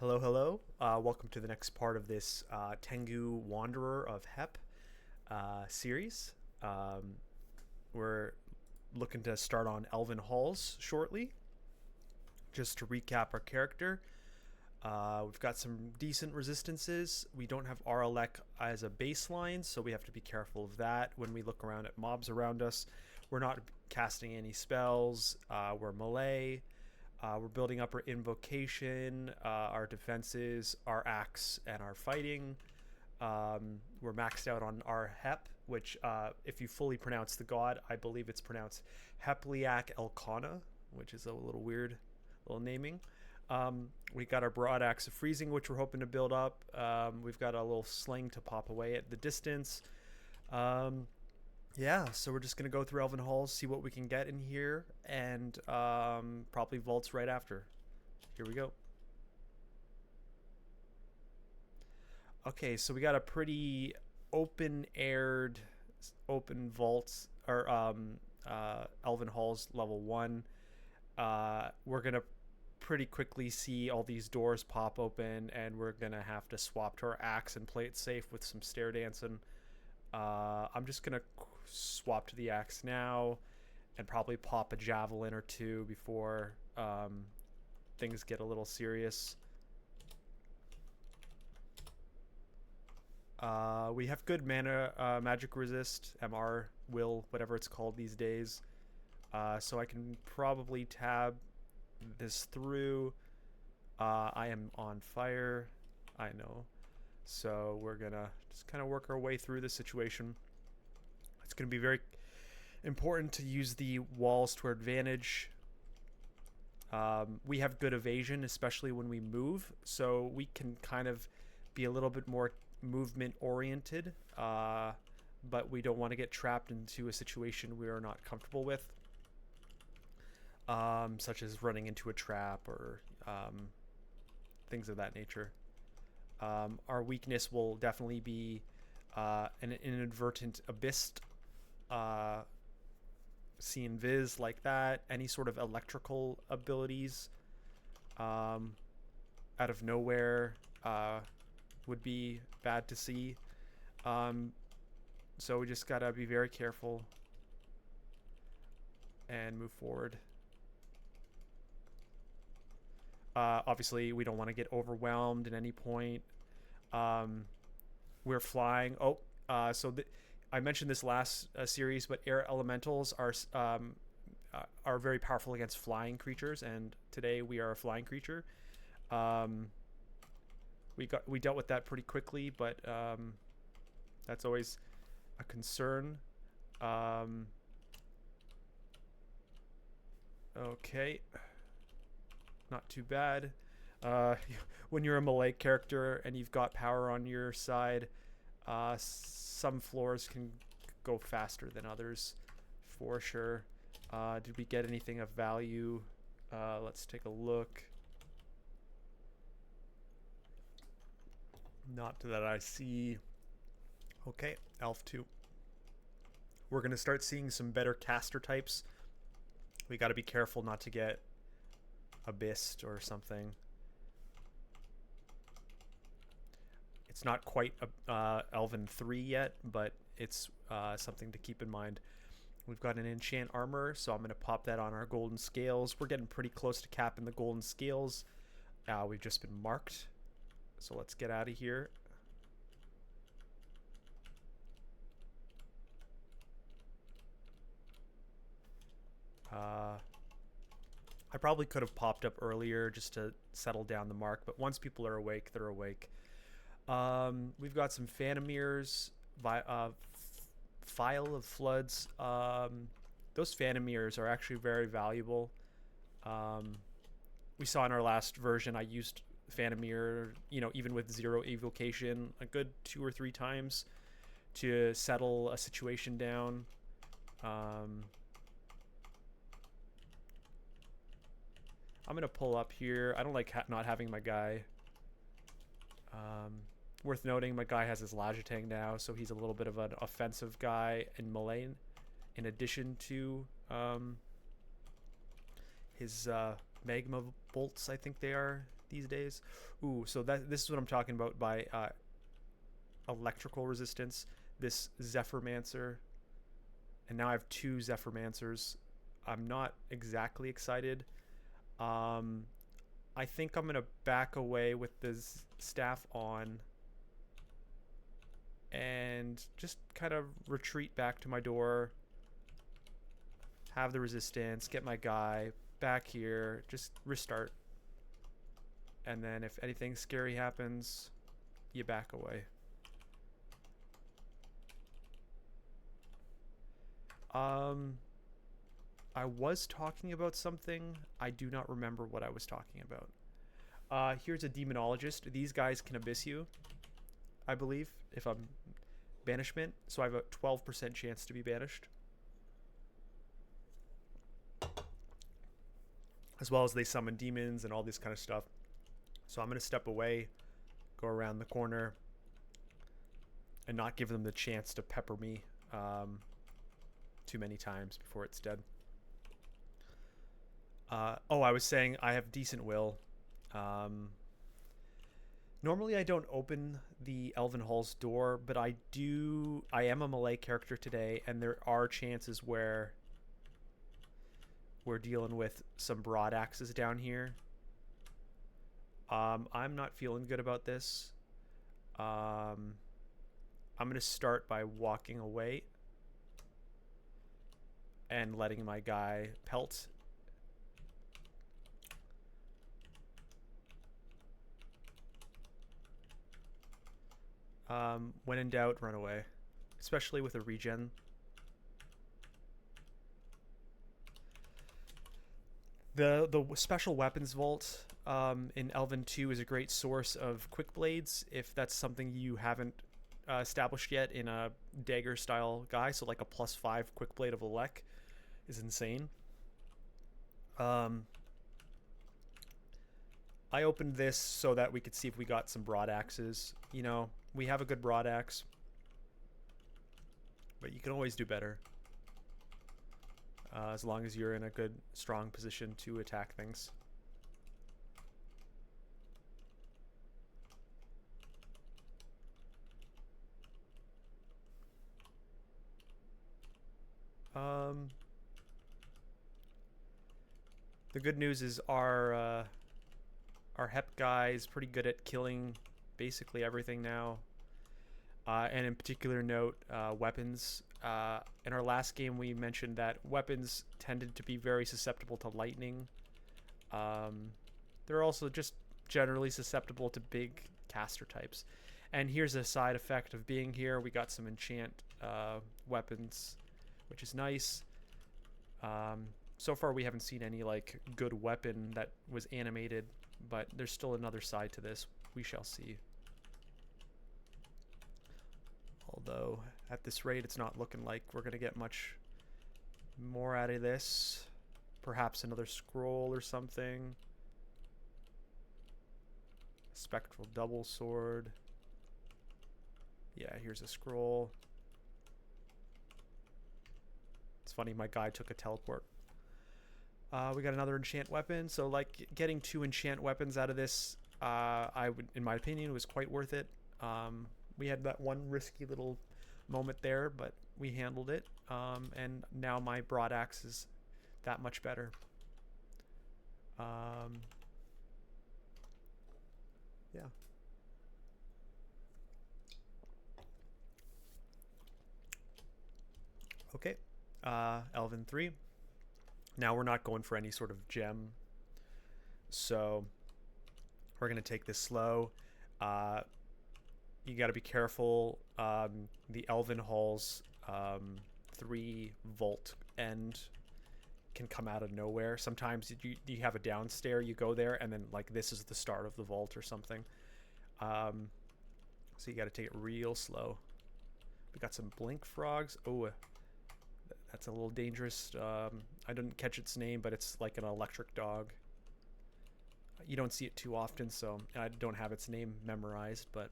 Hello, hello. Welcome to the next part of this Tengu Wanderer of Hep series. We're looking to start on Elven Halls shortly. Just to recap our character, we've got some decent resistances. We don't have RLEC as a baseline, so we have to be careful of that when we look around at mobs around us. We're not casting any spells. We're melee. We're building up our invocation, our defenses, our axe, and our fighting. We're maxed out on our Hep, which, if you fully pronounce the god, I believe it's pronounced Hepliaklqana, which is a little weird little naming. We got our broad axe of freezing, which we're hoping to build up. We've got a little sling to pop away at the distance. Yeah, so we're just gonna go through Elven Halls, see what we can get in here, and probably vaults right after. Here we go. Okay, so we got a pretty open-aired, open vaults or Elven Halls level 1. We're gonna pretty quickly see all these doors pop open, and we're gonna have to swap to our axe and play it safe with some stair dancing. I'm just gonna swap to the axe now and probably pop a javelin or two before things get a little serious. We have good mana, magic resist, MR, will, whatever it's called these days. So I can probably tab this through. I am on fire, I know. So we're gonna just kind of work our way through the situation. It's gonna be very important to use the walls to our advantage. We have good evasion, especially when we move, so we can kind of be a little bit more movement oriented, but we don't want to get trapped into a situation we are not comfortable with, such as running into a trap or things of that nature. Our weakness will definitely be an inadvertent abyss, see invis like that, any sort of electrical abilities out of nowhere would be bad to see. So we just gotta be very careful and move forward. Obviously, we don't want to get overwhelmed at any point. We're flying. I mentioned this last series, but air elementals are very powerful against flying creatures, and today we are a flying creature. We dealt with that pretty quickly, but that's always a concern. Okay. Not too bad. When you're a melee character and you've got power on your side, some floors can go faster than others, for sure. Did we get anything of value? Let's take a look. Not that I see. Okay, Elf 2. We're going to start seeing some better caster types. We got to be careful not to get abyssed or something. It's not quite Elven 3 yet, but it's something to keep in mind. We've got an enchant armor, so I'm going to pop that on our golden scales. We're getting pretty close to capping the golden scales. We've just been marked, so let's get out of here. I probably could have popped up earlier just to settle down the mark, but once people are awake, they're awake. We've got some Phantomirs, File of Floods. Those Phantomirs are actually very valuable. We saw in our last version I used Phantomir, even with 0 evocation, a good 2 or 3 times to settle a situation down. I'm going to pull up here. I don't like not having my guy. Worth noting, my guy has his Lajitang now, so he's a little bit of an offensive guy in melee, in addition to his magma bolts, I think they are. these days. Ooh, so this is what I'm talking about by electrical resistance. This Zephyrmancer, and now I have 2 Zephyrmancers. I'm not exactly excited. I think I'm gonna back away with this staff on and just kind of retreat back to my door, have the resistance, get my guy back here, just restart. And then if anything scary happens, you back away. I was talking about something. I do not remember what I was talking about. Here's a demonologist. These guys can abyss you, I believe, if I'm banishment. So I have a 12% chance to be banished. As well as they summon demons and all this kind of stuff. So I'm going to step away, go around the corner, and not give them the chance to pepper me too many times before it's dead. Oh, I was saying I have decent will. Normally I don't open the Elven Hall's door, but I am a melee character today, and there are chances where we're dealing with some broad axes down here. I'm not feeling good about this. I'm going to start by walking away and letting my guy pelt. When in doubt, run away, especially with a regen. The special weapons vault in Elven 2 is a great source of quick blades if that's something you haven't established yet in a dagger style guy. So like a +5 quick blade of Elec is insane. I opened this so that we could see if we got some broad axes. You know, we have a good broad axe, but you can always do better. As long as you're in a good, strong position to attack things. The good news is our Hep guy is pretty good at killing basically everything now. And in particular note, weapons. In our last game, we mentioned that weapons tended to be very susceptible to lightning. They're also just generally susceptible to big caster types. And here's a side effect of being here. We got some enchant weapons, which is nice. So far, we haven't seen any like good weapon that was animated, but there's still another side to this. We shall see. Although, at this rate, it's not looking like we're going to get much more out of this. Perhaps another scroll or something. Spectral double sword. Yeah, here's a scroll. It's funny, my guy took a teleport. We got another enchant weapon. So, like, getting 2 enchant weapons out of this, in my opinion, was quite worth it. We had that one risky little moment there, but we handled it. And now my broad axe is that much better. Yeah. Okay. Elven 3. Now we're not going for any sort of gem. So we're going to take this slow. You got to be careful. The Elven Hall's 3 volt end can come out of nowhere. Sometimes you have a downstair, you go there, and then like this is the start of the vault or something. So you got to take it real slow. We got some blink frogs. Oh, that's a little dangerous. I didn't catch its name, but it's like an electric dog. You don't see it too often, so I don't have its name memorized, but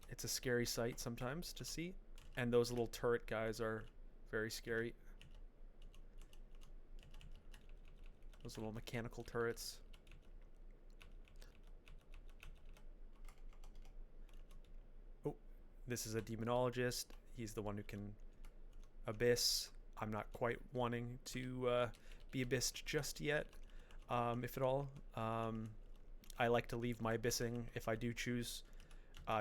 it's a scary sight sometimes to see. And those little turret guys are very scary. Those little mechanical turrets. Oh, this is a demonologist. He's the one who can abyss. I'm not quite wanting to be abyssed just yet, if at all. I like to leave my abyssing, if I do choose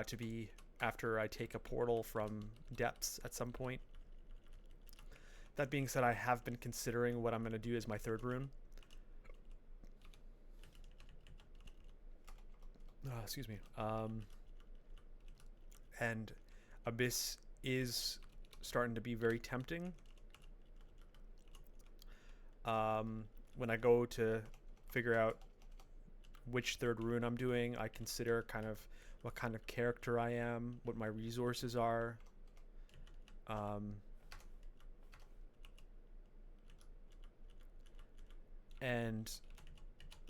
to be after I take a portal from depths at some point. That being said, I have been considering what I'm going to do as my third rune. Excuse me. And Abyss is starting to be very tempting. When I go to figure out which third rune I'm doing, I consider kind of what kind of character I am, what my resources are. And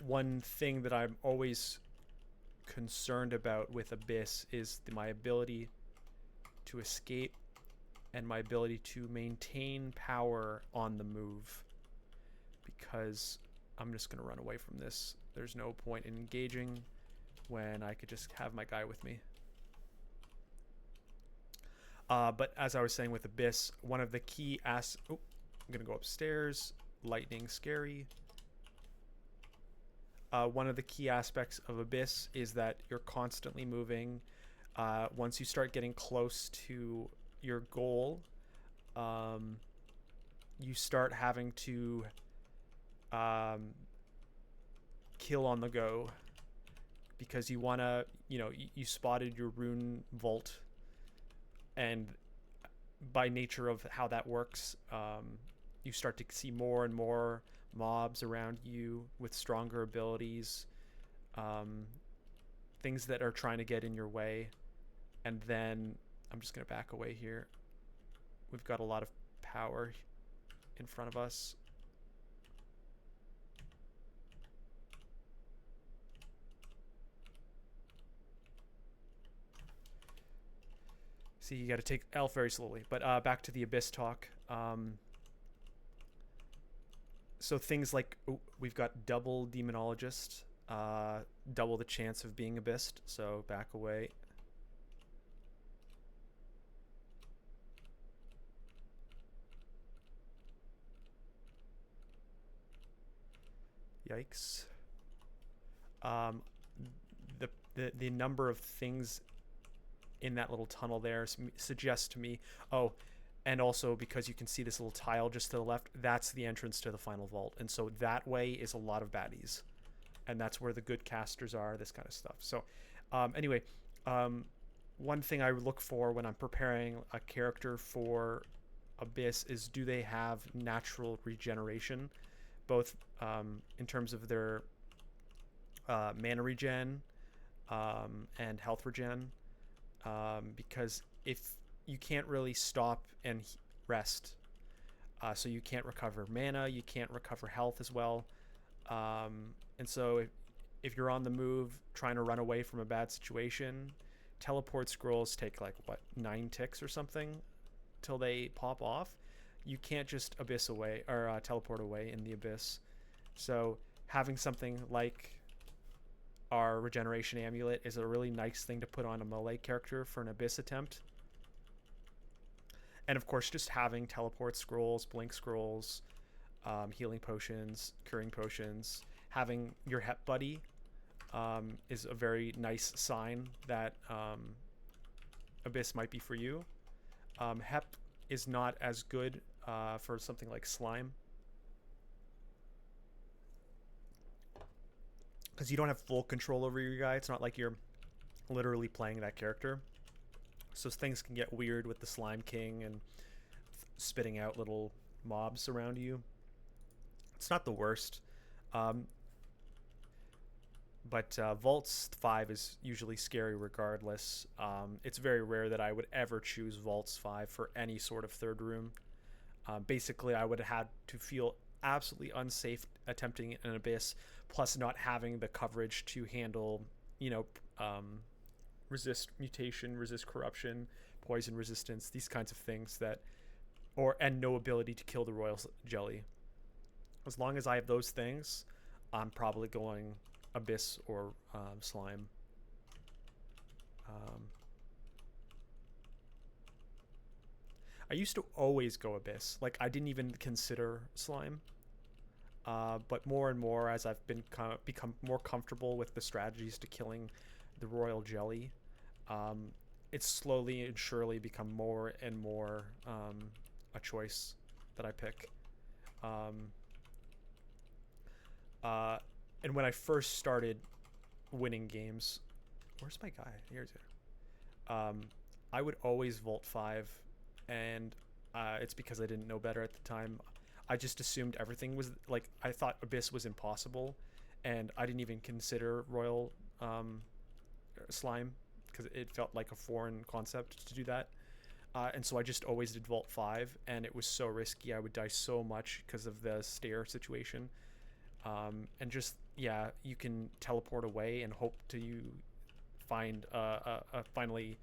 one thing that I'm always concerned about with Abyss is my ability to escape and my ability to maintain power on the move, because I'm just going to run away from this. There's no point in engaging when I could just have my guy with me. But as I was saying with Abyss, one of the key I'm going to go upstairs. Lightning, scary. One of the key aspects of Abyss is that you're constantly moving. Once you start getting close to your goal, you start having to kill on the go, because you want to, you spotted your rune vault, and by nature of how that works, you start to see more and more mobs around you with stronger abilities, things that are trying to get in your way. And then I'm just going to back away here. We've got a lot of power in front of us. See, you got to take Elf very slowly. But back to the Abyss talk. So things like, we've got double Demonologist, double the chance of being abyssed, so back away. Yikes. The number of things in that little tunnel there suggests to me, and also because you can see this little tile just to the left, that's the entrance to the final vault. And so that way is a lot of baddies. And that's where the good casters are, this kind of stuff. So anyway, one thing I look for when I'm preparing a character for Abyss is, do they have natural regeneration, both in terms of their mana regen and health regen. Because if you can't really stop and rest, so you can't recover mana, you can't recover health as well, and so if you're on the move trying to run away from a bad situation, teleport scrolls take like 9 ticks or something till they pop off. You can't just abyss away or teleport away in the Abyss. So having something like our regeneration amulet is a really nice thing to put on a melee character for an Abyss attempt. And of course, just having teleport scrolls, blink scrolls, healing potions, curing potions, having your Hep buddy is a very nice sign that Abyss might be for you. Hep is not as good for something like slime, because you don't have full control over your guy. It's not like you're literally playing that character. So things can get weird with the Slime King and spitting out little mobs around you. It's not the worst. But Vaults 5 is usually scary regardless. It's very rare that I would ever choose Vaults 5 for any sort of third room. Basically, I would have had to feel absolutely unsafe attempting an Abyss, plus not having the coverage to handle, resist mutation, resist corruption, poison resistance, these kinds of things and no ability to kill the royal jelly. As long as I have those things, I'm probably going Abyss or Slime. I used to always go Abyss. Like, I didn't even consider Slime. But more and more, as I've become more comfortable with the strategies to killing the royal jelly, it's slowly and surely become more and more a choice that I pick. And when I first started winning games, where's my guy? Here's it. I would always Vault 5, and it's because I didn't know better at the time. I just assumed everything was, like, I thought Abyss was impossible, and I didn't even consider Royal Slime, because it felt like a foreign concept to do that. And so I just always did Vault 5, and it was so risky. I would die so much because of the stair situation. And just, yeah, you can teleport away and hope to find finally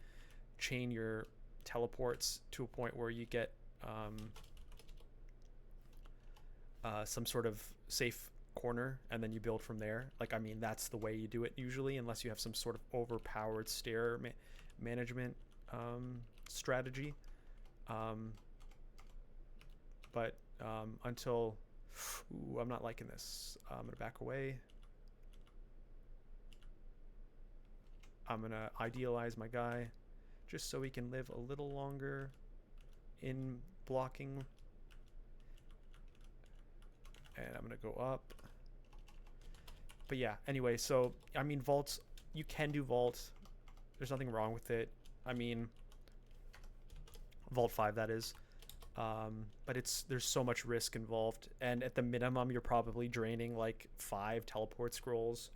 chain your teleports to a point where you get some sort of safe corner, and then you build from there. Like, I mean, that's the way you do it usually, unless you have some sort of overpowered stair management strategy. But until... Ooh, I'm not liking this. I'm going to back away. I'm going to idealize my guy just so he can live a little longer in blocking. And I'm going to go up. But yeah, anyway, so, I mean, vaults, you can do vault. There's nothing wrong with it. I mean, Vault 5, that is. But there's so much risk involved, and at the minimum you're probably draining like 5 teleport scrolls,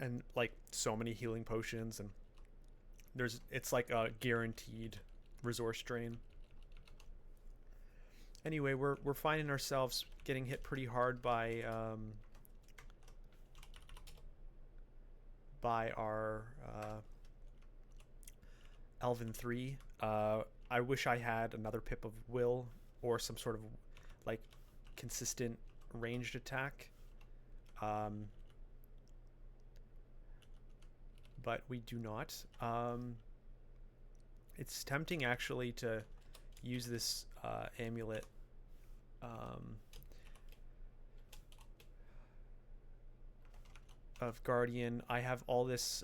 and like so many healing potions, and it's like a guaranteed resource drain. Anyway, we're finding ourselves getting hit pretty hard by our Elven 3. I wish I had another pip of will or some sort of like consistent ranged attack. But we do not. It's tempting actually to use this amulet of Guardian. I have all this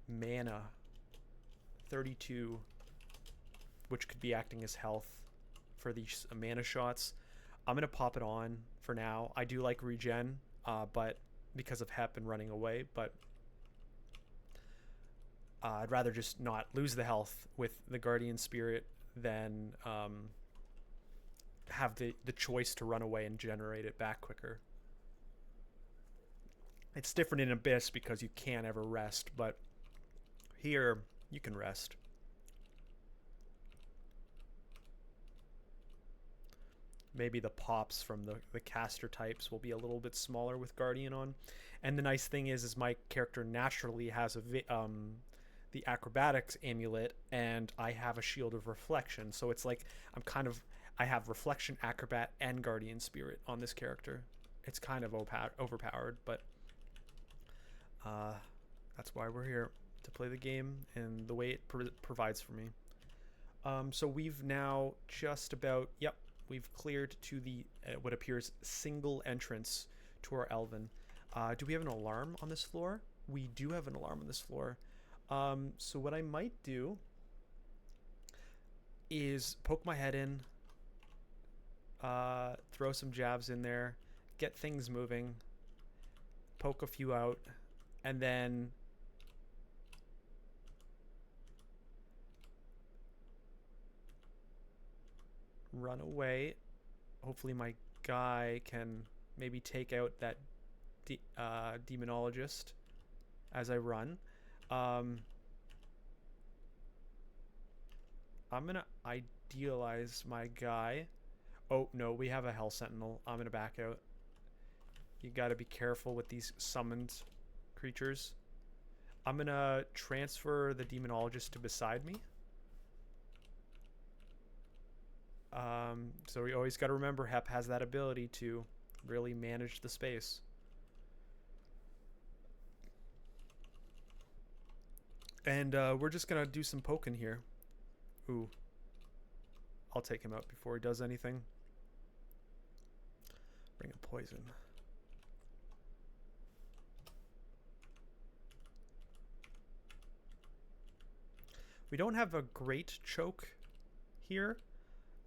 mana, 32, which could be acting as health for these mana shots. I'm going to pop it on for now. I do like regen, but because of Hep and running away, but I'd rather just not lose the health with the Guardian Spirit than have the choice to run away and generate it back quicker. It's different in Abyss because you can't ever rest, but here you can rest. Maybe the pops from the caster types will be a little bit smaller with Guardian on. And the nice thing is my character naturally has the acrobatics amulet, and I have a shield of reflection. So it's like I have reflection, acrobat, and Guardian Spirit on this character. It's kind of overpowered, but that's why we're here, to play the game and the way it provides for me. So we've now just about, yep, we've cleared to the what appears single entrance to our Elven. Do we have an alarm on this floor? We do have an alarm on this floor. So what I might do is poke my head in, throw some jabs in there, get things moving, poke a few out, and then run away. Hopefully my guy can maybe take out that demonologist as I run. I'm gonna idealize my guy. Oh no, we have a Hell Sentinel. I'm gonna back out. You gotta be careful with these summoned creatures. I'm going to transfer the Demonologist to beside me. So we always got to remember Hep has that ability to really manage the space. And we're just going to do some poking here. Ooh. I'll take him out before he does anything. Bring a poison. We don't have a great choke here,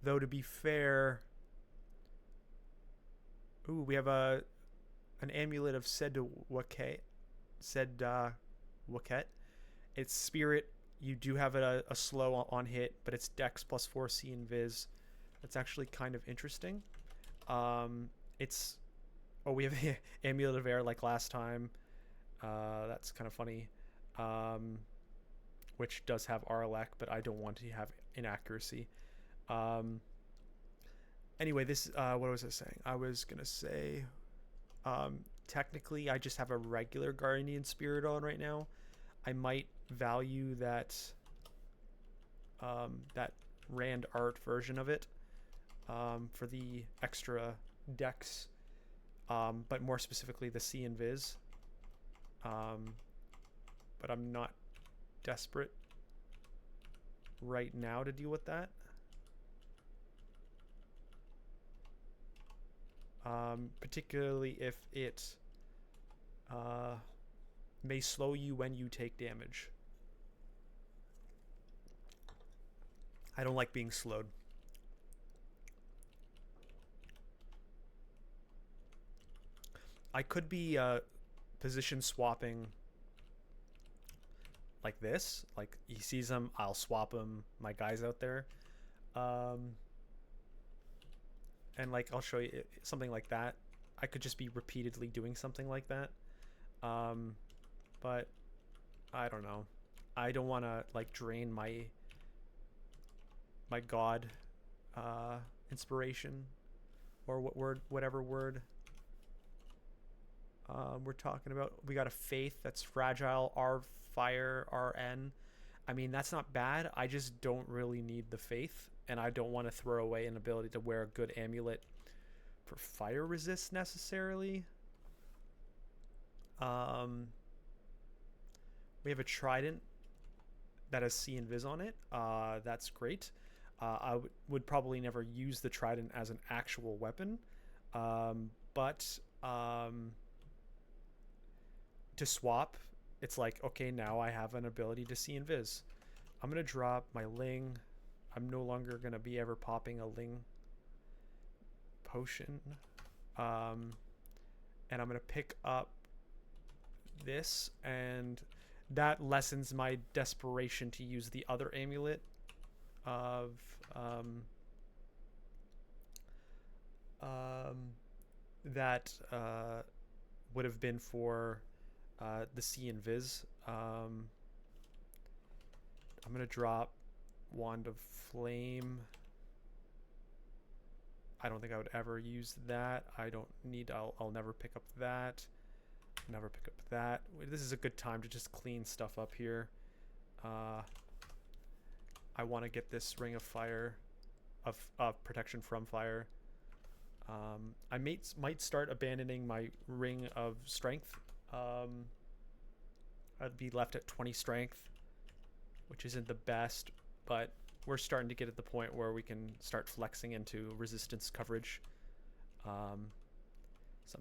though. To be fair, ooh, we have an amulet of Waket. It's spirit. You do have a slow on hit, but it's Dex plus 4 C and Viz. That's actually kind of interesting. We have amulet of air like last time. That's kind of funny. Which does have Arlek, but I don't want to have inaccuracy. Anyway, this what was I saying? I was gonna say, technically, I just have a regular Guardian Spirit on right now. I might value that that Rand art version of it for the extra Dex, but more specifically the C and Viz. But I'm not desperate right now to deal with that. Particularly if it may slow you when you take damage. I don't like being slowed. I could be position swapping like this. Like, he sees him, I'll swap him, my guy's out there. And like, I'll show you something like that. I could just be repeatedly doing something like that. But I don't know. I don't want to like drain my god inspiration, or whatever word we're talking about. We got a faith that's fragile, R fire, RN. I mean, that's not bad. I just don't really need the faith, and I don't want to throw away an ability to wear a good amulet for fire resist necessarily. We have a trident that has C and Viz on it. That's great. I would probably never use the trident as an actual weapon, but to swap, it's like, okay, now I have an ability to see Invis. I'm going to drop my Ling. I'm no longer going to be ever popping a Ling potion. And I'm going to pick up this, and that lessens my desperation to use the other amulet of that would have been for the C and Viz. I'm going to drop Wand of Flame. I don't think I would ever use that. I don't need, I'll never pick up that. Never pick up that. This is a good time to just clean stuff up here. I want to get this Ring of Fire, of protection from fire. I might start abandoning my Ring of Strength. I'd be left at 20 strength, which isn't the best, but we're starting to get at the point where we can start flexing into resistance coverage. So I'm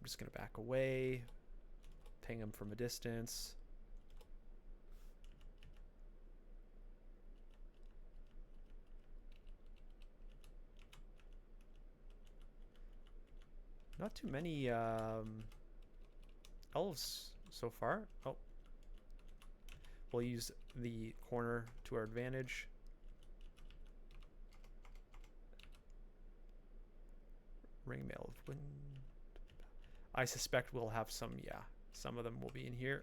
just going to back away, ping him from a distance. Not too many elves so far. Oh. We'll use the corner to our advantage. Ringmail of Wind. I suspect we'll have some, yeah. Some of them will be in here.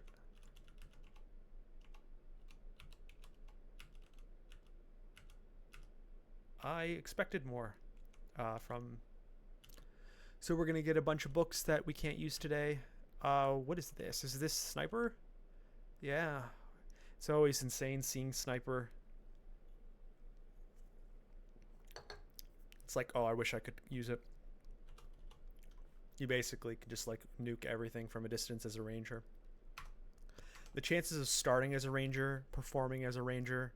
I expected more from... So we're going to get a bunch of books that we can't use today. What is this? Is this Sniper? Yeah. It's always insane seeing sniper. It's like, oh, I wish I could use it. You basically can just like nuke everything from a distance as a ranger. The chances of starting as a ranger, performing as a ranger,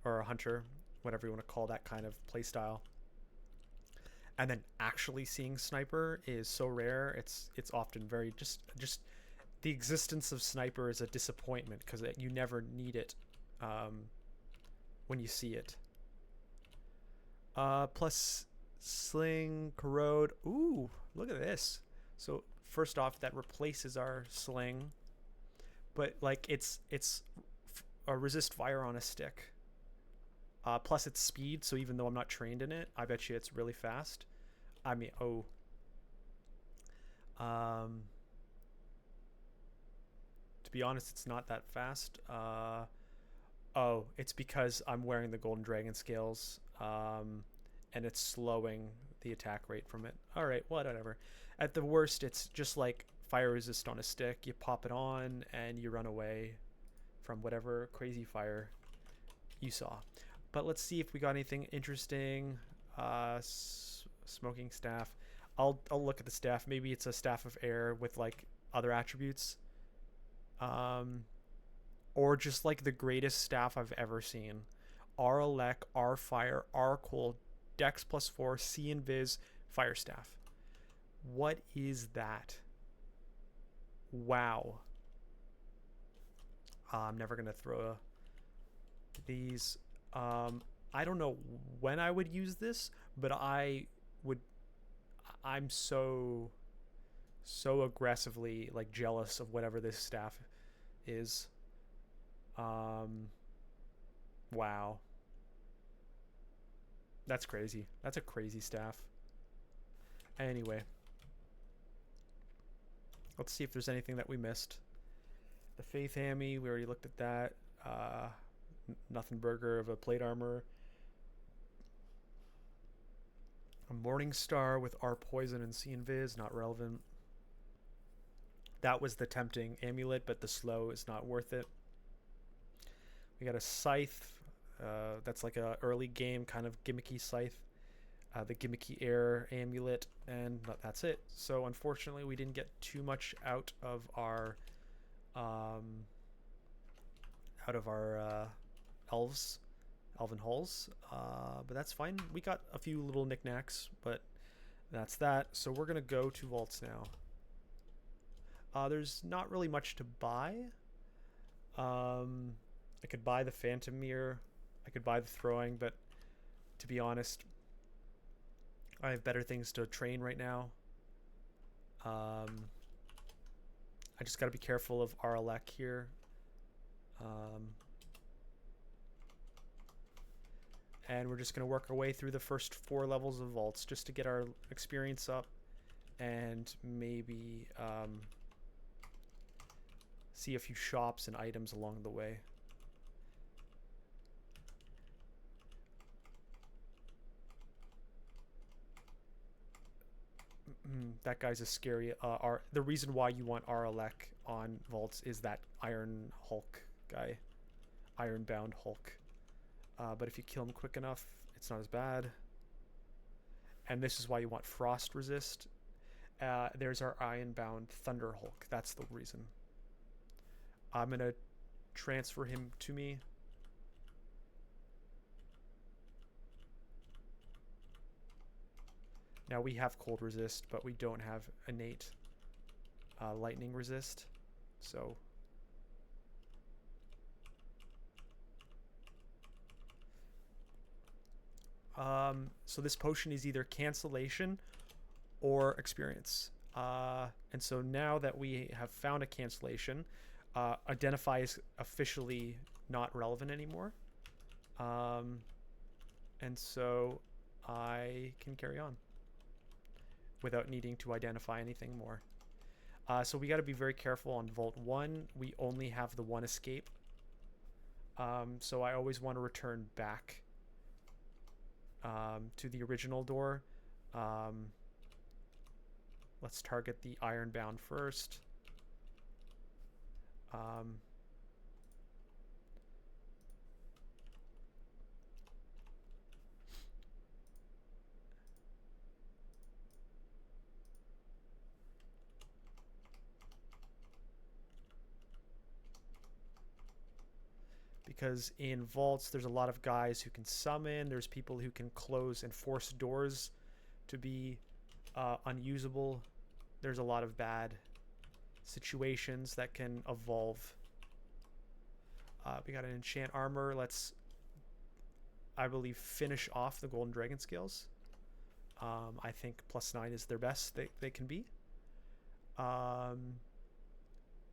or a hunter, whatever you want to call that kind of playstyle, and then actually seeing sniper is so rare. It's often very just the existence of sniper is a disappointment because you never need it when you see it. Plus sling, corrode. Ooh, look at this. So first off, that replaces our sling, but like it's a resist fire on a stick. Plus it's speed, so even though I'm not trained in it, I bet you it's really fast. I mean, oh. To be honest, it's not that fast. Oh, it's because I'm wearing the golden dragon scales, and it's slowing the attack rate from it. All right, whatever. At the worst, it's just like fire resist on a stick. You pop it on, and you run away from whatever crazy fire you saw. But let's see if we got anything interesting. Smoking staff. I'll look at the staff. Maybe it's a staff of air with like other attributes. Or just like the greatest staff I've ever seen. R elec, R fire, R cold, Dex +4, C invis, fire staff. What is that? Wow. I'm never gonna throw these. I don't know when I would use this, but I'm so aggressively like jealous of whatever this staff is. Wow. That's crazy. That's a crazy staff. Anyway, let's see if there's anything that we missed. The Faith Hammy, we already looked at that. Nothing burger of a plate armor. A Morning Star with R poison and C invis, not relevant. That was the tempting amulet, but the slow is not worth it. We got a scythe. That's like a early game kind of gimmicky scythe. The gimmicky air amulet, and that's it. So unfortunately, we didn't get too much out of our elven halls, but that's fine. We got a few little knickknacks, but that's that. So we're gonna go to vaults now. There's not really much to buy. I could buy the phantom mirror, I could buy the throwing, but to be honest, I have better things to train right now. I just got to be careful of RLEC here. And we're just going to work our way through the first 4 levels of vaults just to get our experience up and maybe see a few shops and items along the way. That guy's a scary. The reason why you want RLEC on vaults is that Iron Hulk guy, Ironbound Hulk. But if you kill him quick enough, it's not as bad. And this is why you want Frost Resist. There's our Ironbound Thunder Hulk. That's the reason. I'm gonna transfer him to me. Now we have cold resist, but we don't have innate lightning resist. So so this potion is either cancellation or experience. And so now that we have found a cancellation, identify is officially not relevant anymore. And so I can carry on without needing to identify anything more. So we got to be very careful on Vault 1. We only have the one escape. So I always want to return back to the original door. Let's target the Ironbound first. because in vaults there's a lot of guys who can summon. There's people who can close and force doors to be unusable. There's a lot of bad situations that can evolve. We got an enchant armor. Let's, I believe, finish off the golden dragon scales. I think +9 is their best they can be. Oh,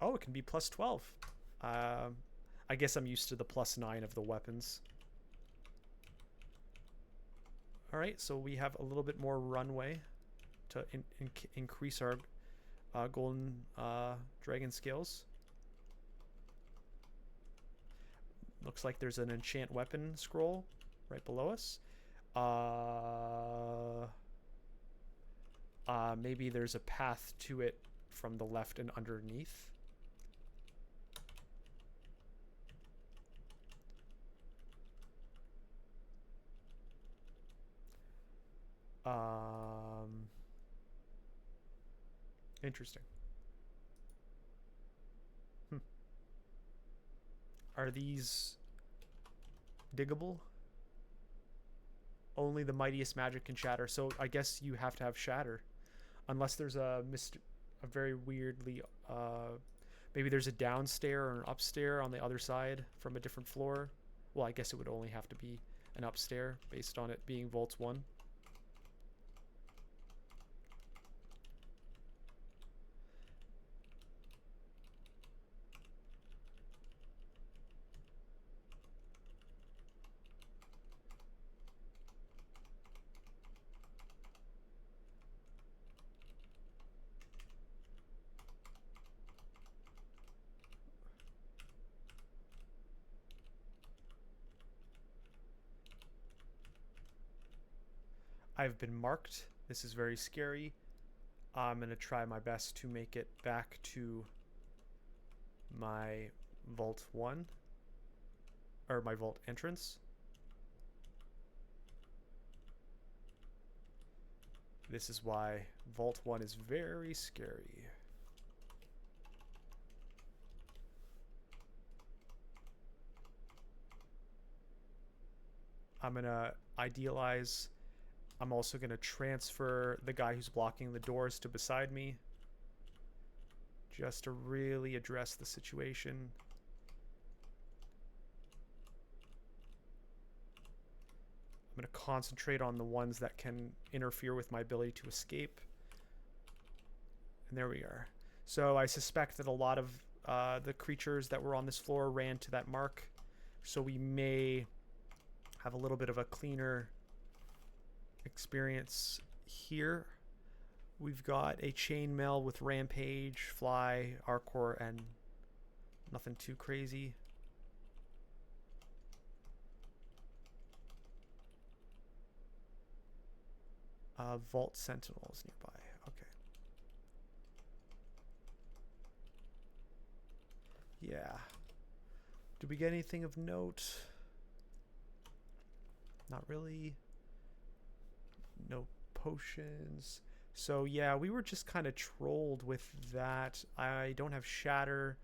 it can be +12. I guess I'm used to the +9 of the weapons. All right, so we have a little bit more runway to increase our golden dragon scales. Looks like there's an enchant weapon scroll right below us. Maybe there's a path to it from the left and underneath. Interesting. Are these diggable? Only the mightiest magic can shatter. So I guess you have to have shatter, unless there's a very weirdly maybe there's a downstair or an upstair on the other side from a different floor. Well, I guess it would only have to be an upstair based on it being Vaults 1. I've been marked. This is very scary. I'm going to try my best to make it back to my Vault 1, or my Vault entrance. This is why Vault 1 is very scary. I'm going to idealize. I'm also going to transfer the guy who's blocking the doors to beside me, just to really address the situation. I'm going to concentrate on the ones that can interfere with my ability to escape. And there we are. So I suspect that a lot of the creatures that were on this floor ran to that mark. So we may have a little bit of a cleaner experience here. We've got a chainmail with rampage, fly, arcor, and nothing too crazy. Vault sentinels nearby. Okay. Yeah. Did we get anything of note? Not really. No potions. So yeah, we were just kind of trolled with that. I don't have shatter.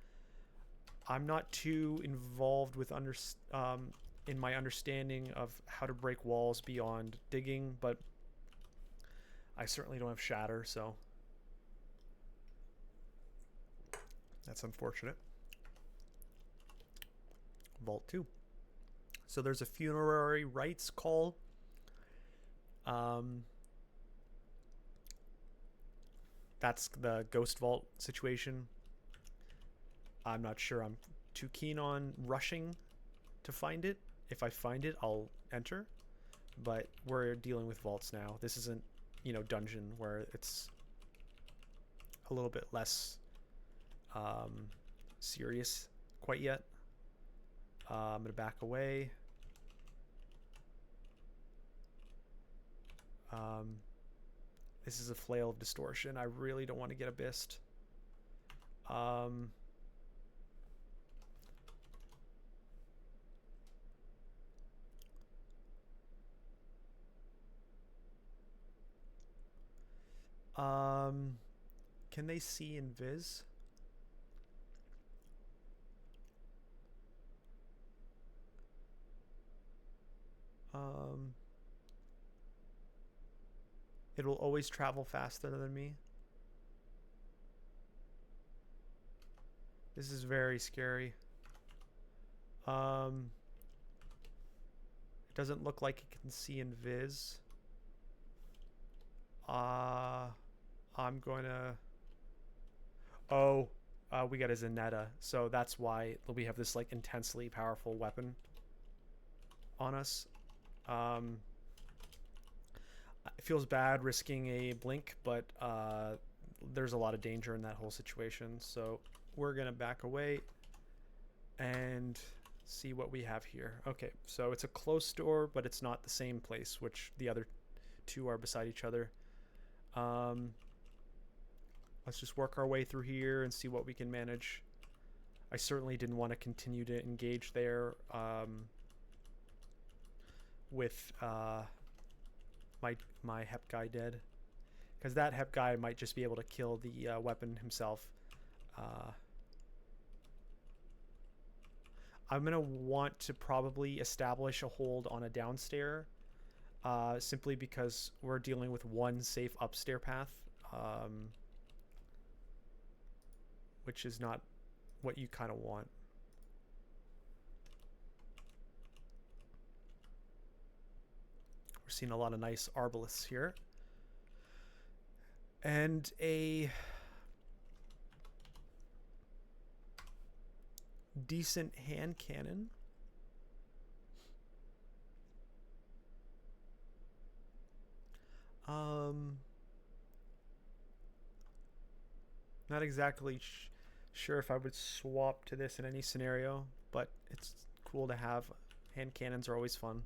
I'm not too involved with in my understanding of how to break walls beyond digging, but I certainly don't have shatter, so that's unfortunate. Vault 2. So there's a funerary rites call. That's the ghost vault situation. I'm not sure I'm too keen on rushing to find it. If I find it, I'll enter. But we're dealing with vaults now. This isn't, you know, dungeon where it's a little bit less serious quite yet. I'm gonna back away. This is a flail of distortion. I really don't want to get abyssed. Can they see invis? Um, it'll always travel faster than me. This is very scary. It doesn't look like it can see invis. I'm going to... Oh, we got a Zenetta, so that's why we have this like intensely powerful weapon on us. It feels bad risking a blink, but there's a lot of danger in that whole situation, so we're gonna back away and see what we have here. Okay, so it's a close door, but it's not the same place, which the other two are beside each other. Let's just work our way through here and see what we can manage. I certainly didn't want to continue to engage there with my Hep guy dead, because that Hep guy might just be able to kill the weapon himself. I'm gonna want to probably establish a hold on a downstair, simply because we're dealing with one safe upstair path, which is not what you kind of want. We're seeing a lot of nice arbalists here. And a decent hand cannon. Not exactly sure if I would swap to this in any scenario, but it's cool to have. Hand cannons are always fun.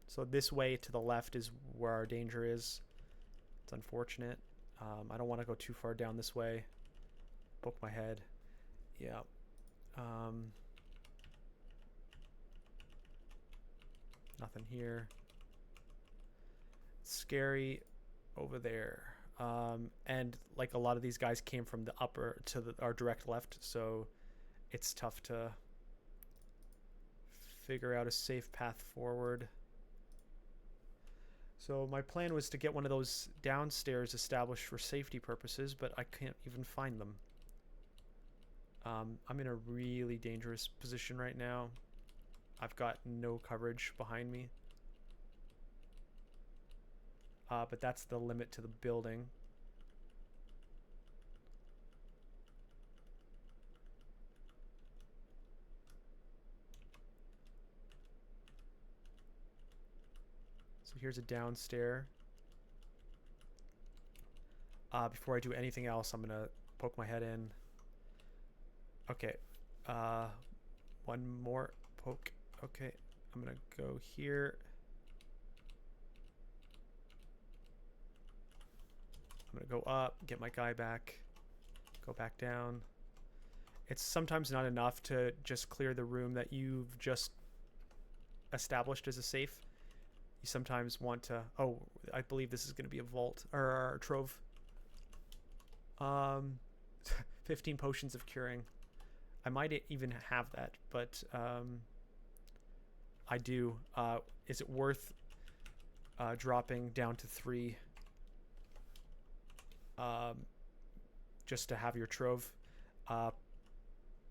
So this way to the left is where our danger is. It's unfortunate. I don't want to go too far down this way. Poke my head. Yeah. Nothing here. It's scary over there. And like a lot of these guys came from the upper to our direct left, so it's tough to figure out a safe path forward. So my plan was to get one of those downstairs established for safety purposes, but I can't even find them. I'm in a really dangerous position right now. I've got no coverage behind me. But that's the limit to the building. So here's a downstair. Before I do anything else, I'm gonna poke my head in. Okay. One more poke. Okay. I'm gonna go here. I'm gonna go up, get my guy back, go back down. It's sometimes not enough to just clear the room that you've just established as a safe. You sometimes want to... Oh, I believe this is going to be a vault, or a trove. 15 potions of curing. I might even have that, but I do. Is it worth dropping down to 3 just to have your trove?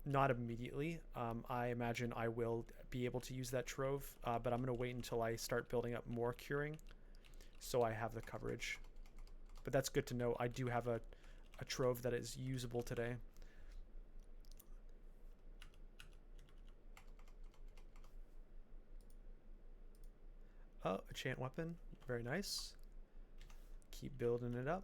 Not immediately. I imagine I will be able to use that trove, but I'm going to wait until I start building up more curing so I have the coverage. But that's good to know. I do have a trove that is usable today. Oh, a chant weapon. Very nice. Keep building it up.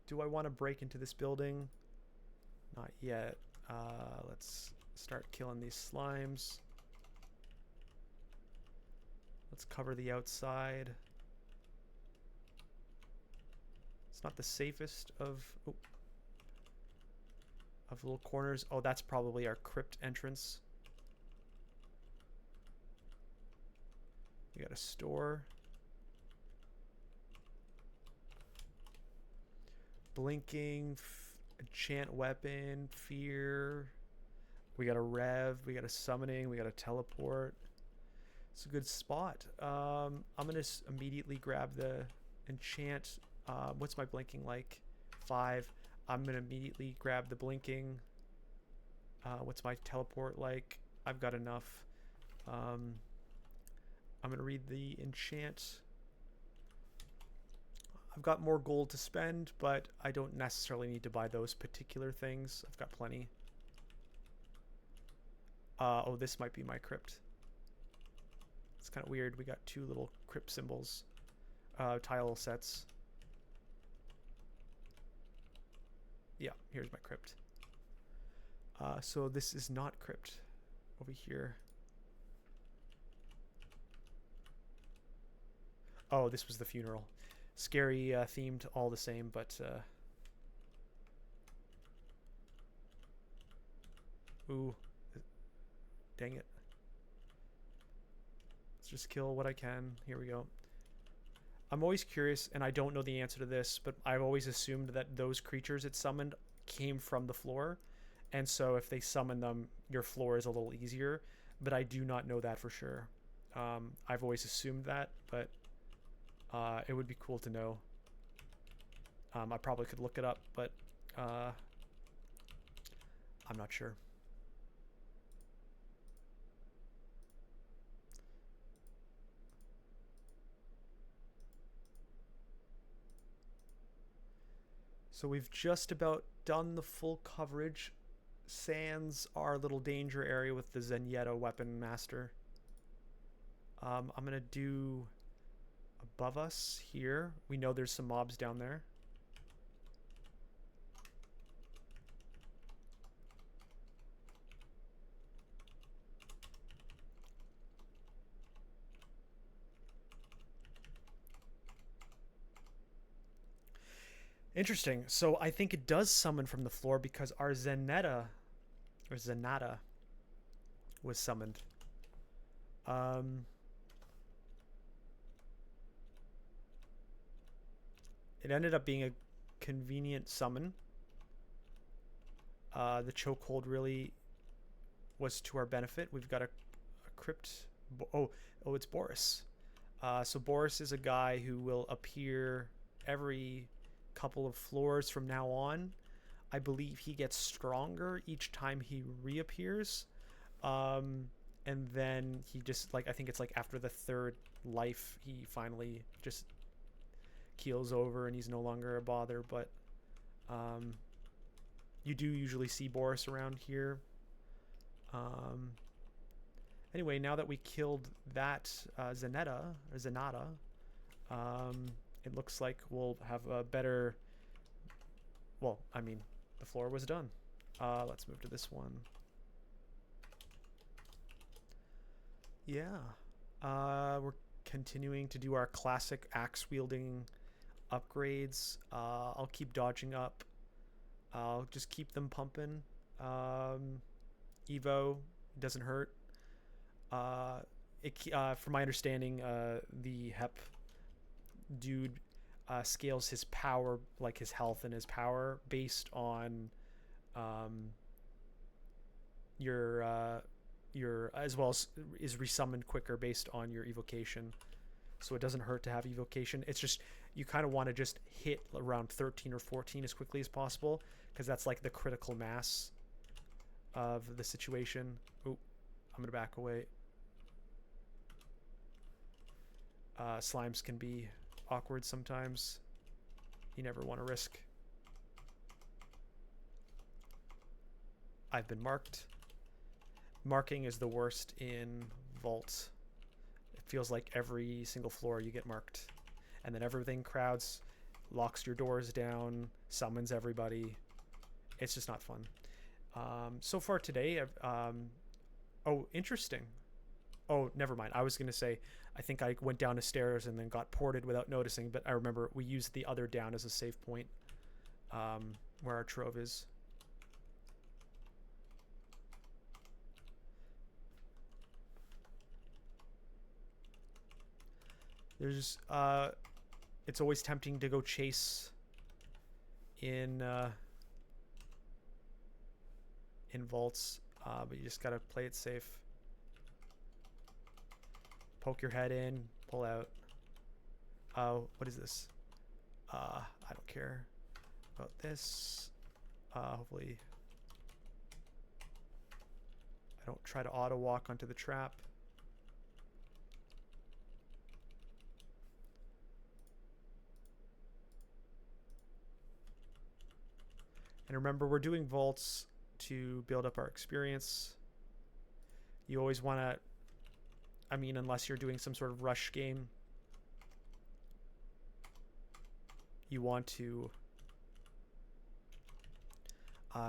Do I want to break into this building? Not yet. Let's start killing these slimes. Let's cover the outside. It's not the safest of little corners. Oh, that's probably our crypt entrance. We got a store. Blinking, enchant weapon, fear. We got a rev, we got a summoning, we got a teleport. It's a good spot. I'm gonna immediately grab the enchant. What's my blinking like? 5. I'm gonna immediately grab the blinking. What's my teleport like? I've got enough. I'm gonna read the enchant. I've got more gold to spend, but I don't necessarily need to buy those particular things. I've got plenty. Oh, this might be my crypt. It's kind of weird. We got 2 little crypt symbols. Tile sets. Yeah, here's my crypt. So this is not crypt over here. Oh, this was the funeral. Scary themed all the same, but ooh, dang it. Let's just kill what I can. Here we go. I'm always curious, and I don't know the answer to this, but I've always assumed that those creatures it summoned came from the floor, and so if they summon them, your floor is a little easier, but I do not know that for sure. I've always assumed that, but it would be cool to know. I probably could look it up, but I'm not sure. So we've just about done the full coverage, sans our little danger area with the Zenyatta weapon master. I'm gonna do above us here. We know there's some mobs down there. Interesting. So I think it does summon from the floor because our Zenyatta was summoned. It ended up being a convenient summon. The chokehold really was to our benefit. We've got a crypt. Oh, it's Boris. So Boris is a guy who will appear every couple of floors from now on. I believe he gets stronger each time he reappears. And then he just, like, I think it's like after the 3rd life, he finally just keels over and he's no longer a bother. But you do usually see Boris around here. Anyway, now that we killed that Zenyatta, it looks like we'll have a better... Well, I mean, the floor was done. Let's move to this one. Yeah. We're continuing to do our classic axe-wielding upgrades. I'll keep dodging up. I'll just keep them pumping. Evo doesn't hurt. From my understanding, the Hep dude scales his power, like his health and his power, based on your as well as is resummoned quicker based on your evocation. So it doesn't hurt to have evocation. It's just you kind of want to just hit around 13 or 14 as quickly as possible, because that's like the critical mass of the situation. Oh, I'm gonna back away. Slimes can be awkward sometimes. You never want to risk. I've been marked. Marking is the worst in Vault. It feels like every single floor you get marked. And then everything crowds, locks your doors down, summons everybody. It's just not fun. So far today, oh, interesting. Oh, never mind. I was going to say, I think I went down the stairs and then got ported without noticing, but I remember we used the other down as a save point, where our trove is. There's, it's always tempting to go chase in vaults, but you just gotta play it safe. Poke your head in, pull out. Oh, what is this? I don't care about this. Hopefully I don't try to auto walk onto the trap. And remember, we're doing vaults to build up our experience. You always want to, I mean, unless you're doing some sort of rush game, you want to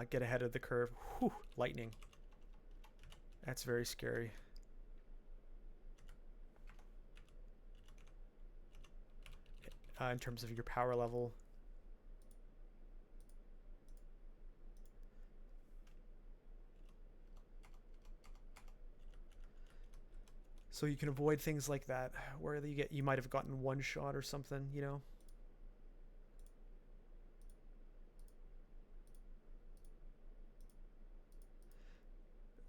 get ahead of the curve. Whew, lightning. That's very scary. In terms of your power level. So you can avoid things like that, where you might have gotten one shot or something, you know.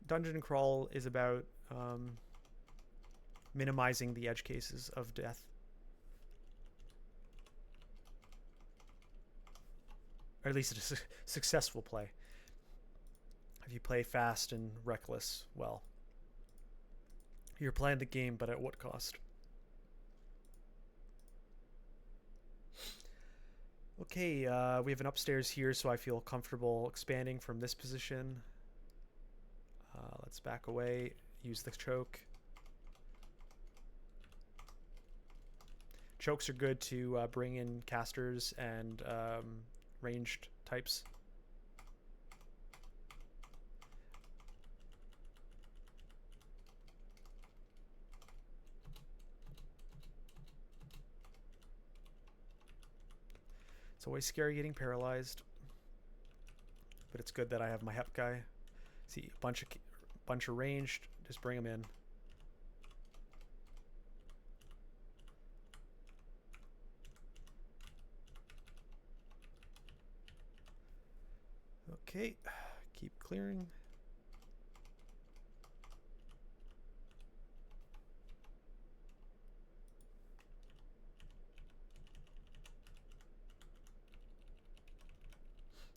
Dungeon crawl is about minimizing the edge cases of death. Or at least it's a successful play. If you play fast and reckless, well, you're playing the game, but at what cost? Okay, we have an upstairs here, so I feel comfortable expanding from this position. Let's back away, use the choke. Chokes are good to bring in casters and ranged types. It's always scary getting paralyzed, but it's good that I have my Hep guy. See, a bunch of ranged, just bring them in. Okay, keep clearing.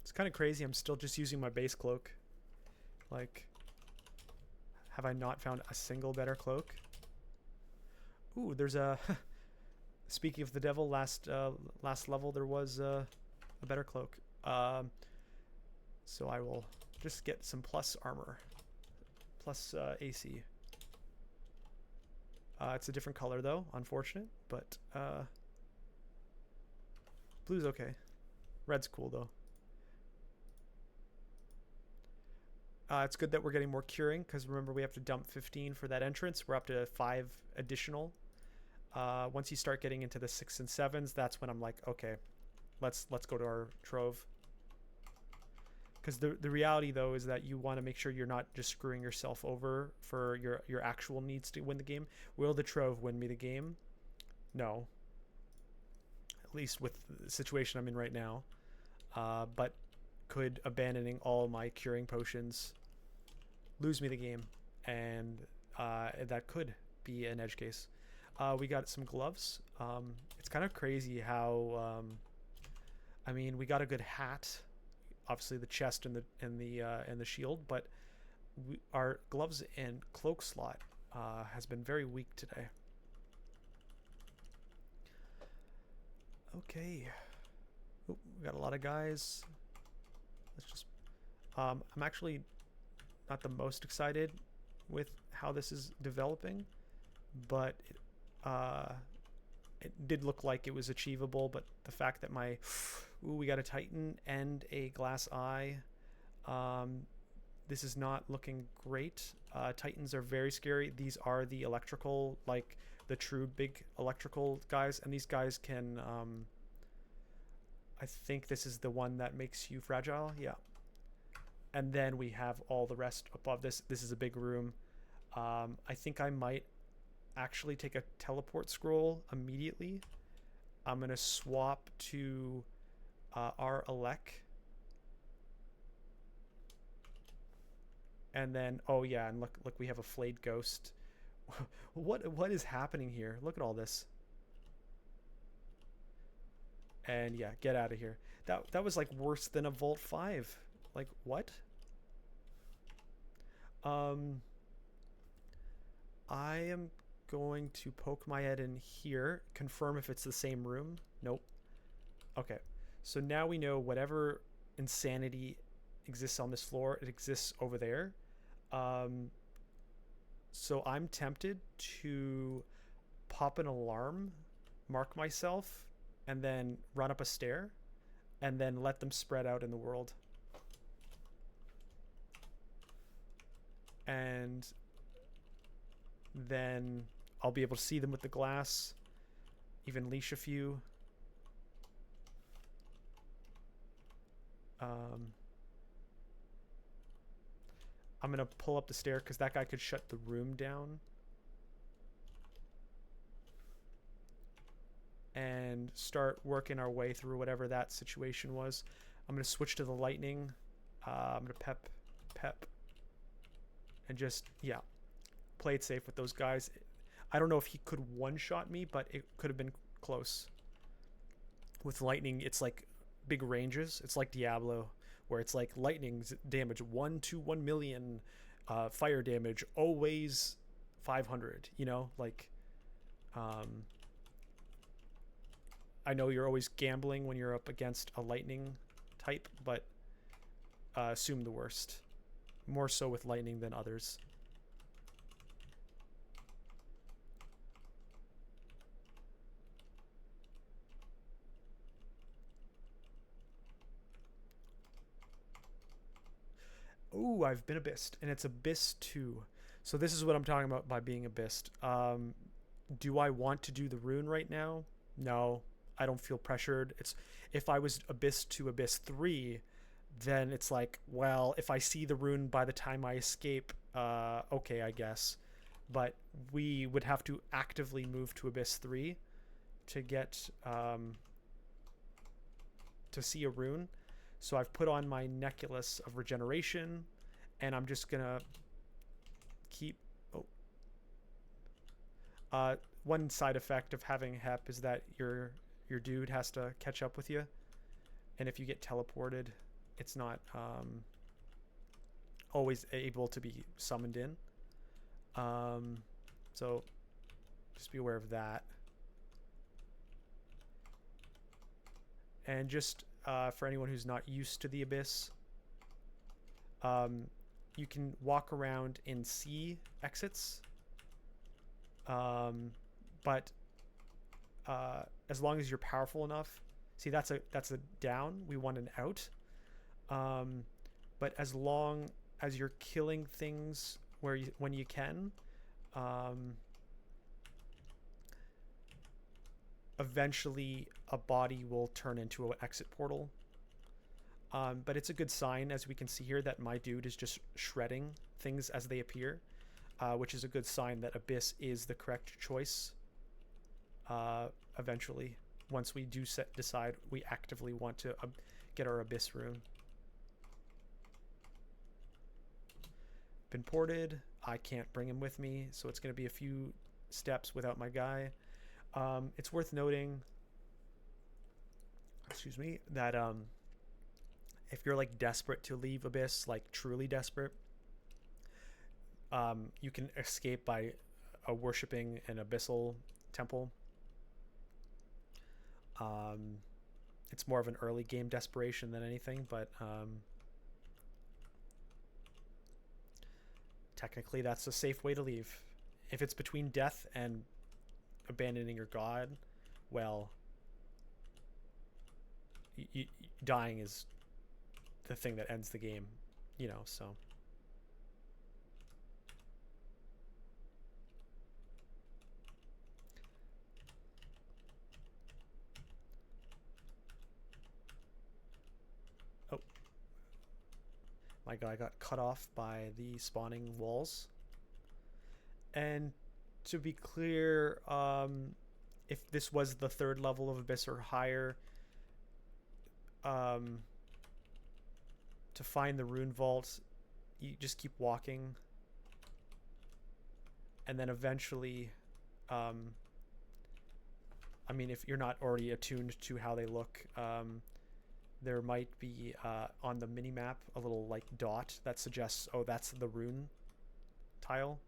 It's kind of crazy. I'm still just using my base cloak. Like, have I not found a single better cloak? Ooh, there's a... Speaking of the devil, last level there was a better cloak. So I will just get some plus armor. Plus AC. It's a different color though, unfortunate. But blue's okay. Red's cool though. It's good that we're getting more curing, because remember we have to dump 15 for that entrance. We're up to 5 additional. Once you start getting into the 6s and 7s, that's when I'm like, okay, let's go to our trove. Because the reality though is that you want to make sure you're not just screwing yourself over for your actual needs to win the game. Will the trove win me the game? No. At least with the situation I'm in right now. But could abandoning all my curing potions lose me the game, and that could be an edge case. We got some gloves. It's kind of crazy how I mean, we got a good hat, obviously the chest and the shield, but our gloves and cloak slot has been very weak today. Okay. Oh, we got a lot of guys. Let's just I'm actually not the most excited with how this is developing, but it did look like it was achievable. But the fact that we got a Titan and a glass eye, this is not looking great. Titans are very scary. These are the electrical, like the true big electrical guys, and these guys can I think this is the one that makes you fragile. Yeah. And then we have all the rest above this. This is a big room. I think I might actually take a teleport scroll immediately. I'm going to swap to our Elec. And then, oh yeah, and look, we have a flayed ghost. What is happening here? Look at all this. And yeah, get out of here. That was like worse than a Vault 5. Like, what? I am going to poke my head in here, confirm if it's the same room. Nope. Okay. So now we know whatever insanity exists on this floor, it exists over there. So I'm tempted to pop an alarm, mark myself, and then run up a stair, and then let them spread out in the world. And then I'll be able to see them with the glass, even leash a few. I'm going to pull up the stair because that guy could shut the room down. And start working our way through whatever that situation was. I'm going to switch to the lightning. I'm going to pep. And just, yeah, play it safe with those guys. I don't know if he could one-shot me, but it could have been close. With lightning, it's like big ranges. It's like Diablo, where it's like lightning damage 1 to 1 million, fire damage always 500. You know, like, I know you're always gambling when you're up against a lightning type, but assume the worst. More so with lightning than others. Ooh, I've been Abyssed, and it's Abyss 2. So this is what I'm talking about by being Abyssed. Do I want to do the rune right now? No, I don't feel pressured. It's if I was Abyss 2, Abyss 3, then it's like, well, if I see the rune by the time I escape, okay, I guess. But we would have to actively move to Abyss 3 to get to see a rune. So I've put on my necklace of regeneration, and I'm just gonna keep. One side effect of having Hep is that your dude has to catch up with you, and if you get teleported, it's not always able to be summoned in. So just be aware of that. And just for anyone who's not used to the Abyss, you can walk around in C exits, but as long as you're powerful enough, see that's a down. We want an out. But as long as you're killing things when you can, eventually a body will turn into an exit portal. But it's a good sign, as we can see here, that my dude is just shredding things as they appear, which is a good sign that Abyss is the correct choice. Eventually, once we do decide we actively want to get our Abyss rune. Been ported. I can't bring him with me, so it's going to be a few steps without my guy. It's worth noting, excuse me, that if you're like desperate to leave Abyss, like truly desperate, you can escape by worshipping an abyssal temple. It's more of an early game desperation than anything, but technically that's a safe way to leave. If it's between death and abandoning your god, well, dying is the thing that ends the game, you know, so. Oh. My guy got cut off by the spawning walls. And to be clear, if this was the third level of Abyss or higher, to find the rune vault, you just keep walking, and then eventually, I mean, if you're not already attuned to how they look, there might be on the mini map a little like dot that suggests, oh, that's the rune tile.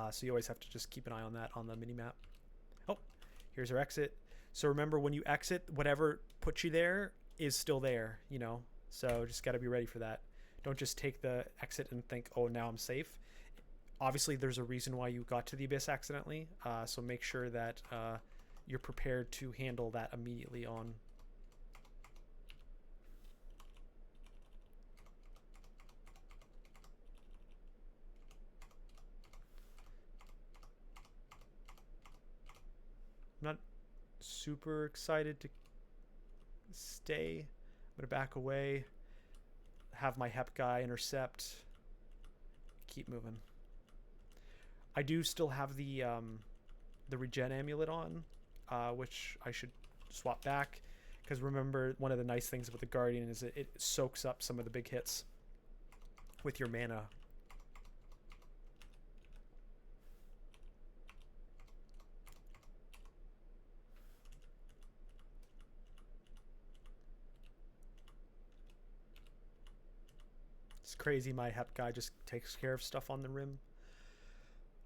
So you always have to just keep an eye on that on the mini map. Oh, here's our exit. So remember, when you exit, whatever put you there is still there, you know? So just got to be ready for that. Don't just take the exit and think, oh, now I'm safe. Obviously, there's a reason why you got to the abyss accidentally. So make sure that you're prepared to handle that immediately on. I'm not super excited to stay. I'm gonna back away, have my Hep guy intercept, keep moving. I do still have the regen amulet on, which I should swap back, because remember, one of the nice things about the Guardian is it soaks up some of the big hits with your mana. It's crazy, my Hep guy just takes care of stuff on the rim.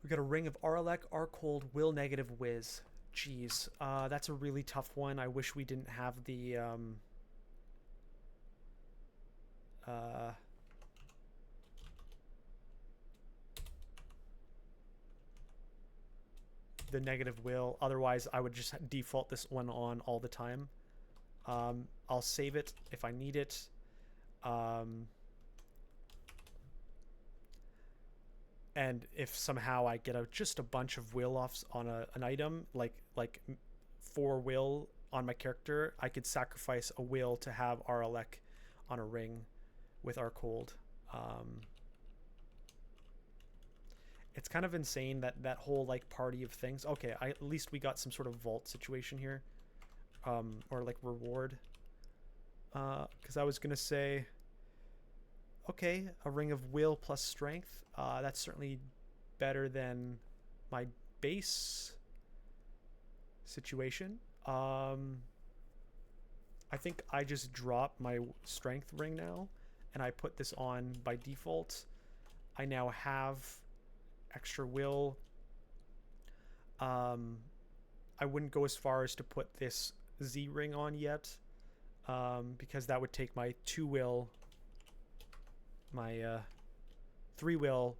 We got a Ring of Aralek, Arcold, Will Negative, Wiz. Jeez, that's a really tough one. I wish we didn't have the negative will. Otherwise, I would just default this one on all the time. I'll save it if I need it. And if somehow I get just a bunch of will offs on an item, like 4 will on my character, I could sacrifice a will to have Aralek on a ring with Arcold. It's kind of insane that whole like party of things. Okay, at least we got some sort of vault situation here, or like reward. Because I was gonna say, okay, a Ring of Will plus Strength. That's certainly better than my base situation. I think I just drop my Strength ring now, and I put this on by default. I now have extra will. I wouldn't go as far as to put this Z ring on yet, because that would take my 2 will, my 3 will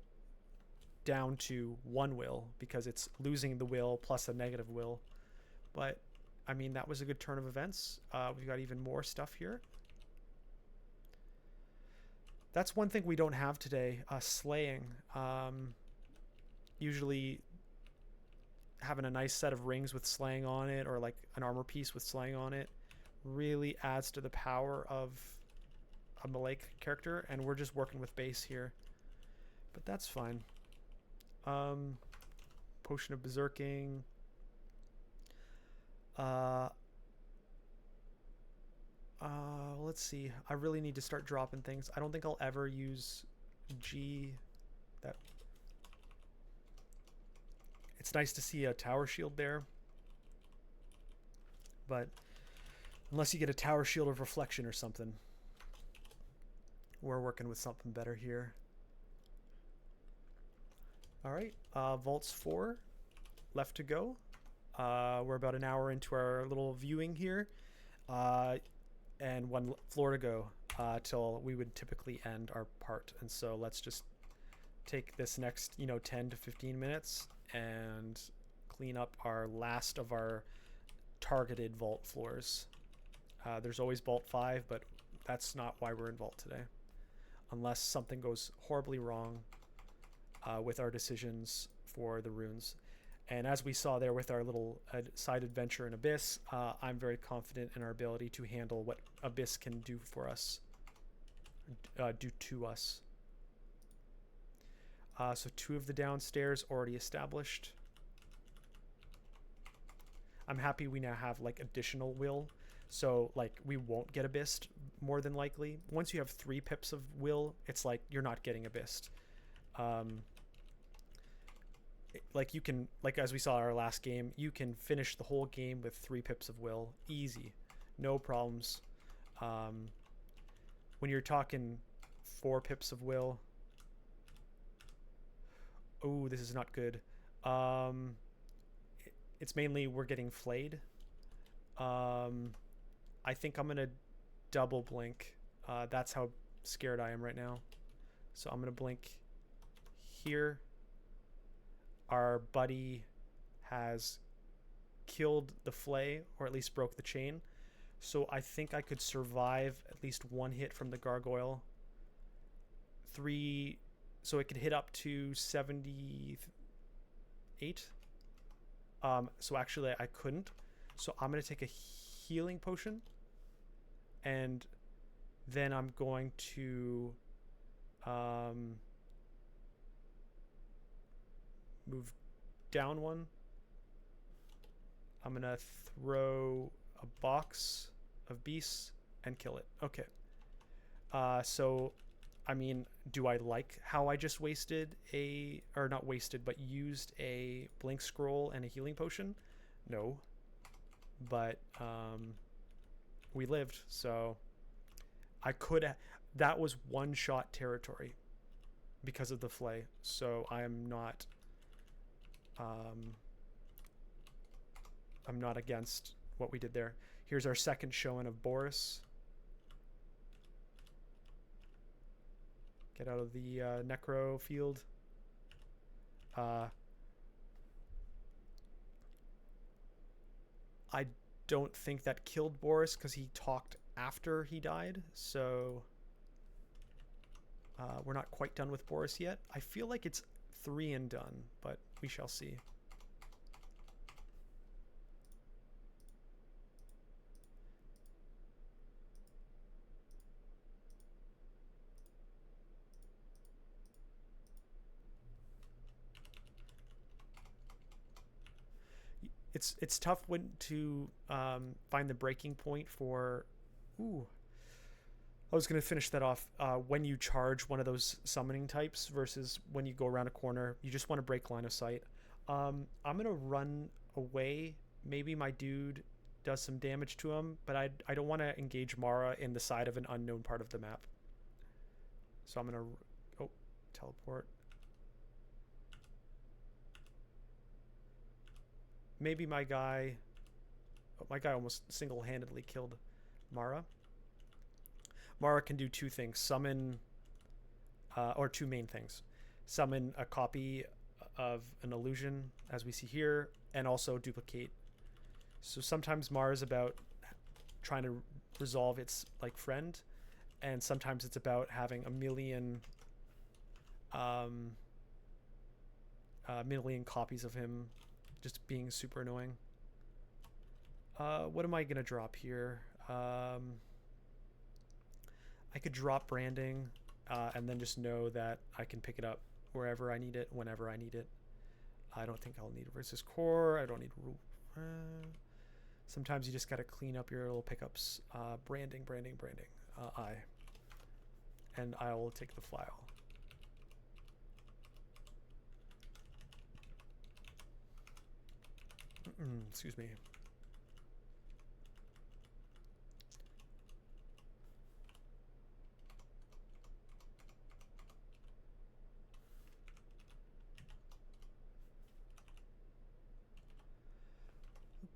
down to 1 will, because it's losing the will plus a negative will. But I mean, that was a good turn of events. We've got even more stuff here. That's one thing we don't have today, slaying. Usually having a nice set of rings with slaying on it, or like an armor piece with slaying on it, really adds to the power of a melee character, and we're just working with base here, but that's fine. Potion of Berserking. Let's see. I really need to start dropping things. I don't think I'll ever use G. That. It's nice to see a tower shield there, but unless you get a tower shield of reflection or something, we're working with something better here. All right, vaults 4 left to go. We're about an hour into our little viewing here, and 1 floor to go till we would typically end our part. And so let's just take this next 10 to 15 minutes and clean up our last of our targeted vault floors. There's always vault 5, but that's not why we're in vault today, unless something goes horribly wrong with our decisions for the runes. And as we saw there with our little side adventure in Abyss, I'm very confident in our ability to handle what Abyss can do for us, do to us. So 2 of the downstairs already established. I'm happy we now have like additional will. So like we won't get Abyssed more than likely. Once you have 3 pips of will, it's like you're not getting Abyssed. Like you can, like as we saw in our last game, you can finish the whole game with 3 pips of will. Easy. No problems. When you're talking 4 pips of will. Oh, this is not good. It's mainly we're getting flayed. I think I'm gonna double blink. That's how scared I am right now. So I'm gonna blink here. Our buddy has killed the flay, or at least broke the chain. So I think I could survive at least 1 hit from the gargoyle. 3, so it could hit up to 78. So actually I couldn't. So I'm gonna take a healing potion, and then I'm going to move down 1. I'm gonna throw a box of beasts and kill it. Okay. So I mean, do I like how I just wasted or not wasted, but used a blink scroll and a healing potion? No. But we lived, so I could that was 1-shot territory because of the flay. So I'm not against what we did there. Here's our second showing of Boris. Get out of the necro field. I don't think that killed Boris because he talked after he died. So we're not quite done with Boris yet. I feel like it's 3 and done, but we shall see. It's tough when to find the breaking point for. Ooh, I was gonna finish that off. When you charge one of those summoning types versus when you go around a corner, you just want to break line of sight. I'm gonna run away. Maybe my dude does some damage to him, but I don't want to engage Mara in the side of an unknown part of the map. So I'm gonna teleport. Maybe my guy almost single-handedly killed Mara. Mara can do 2 things. Summon, or 2 main things. Summon a copy of an illusion, as we see here, and also duplicate. So sometimes Mara's about trying to resolve its like friend, and sometimes it's about having a million copies of him just being super annoying. What am I gonna drop here? I could drop branding and then just know that I can pick it up wherever I need it, whenever I need it. I don't think I'll need versus core. I don't need sometimes you just gotta clean up your little pickups. Branding. And I will take the file. Excuse me.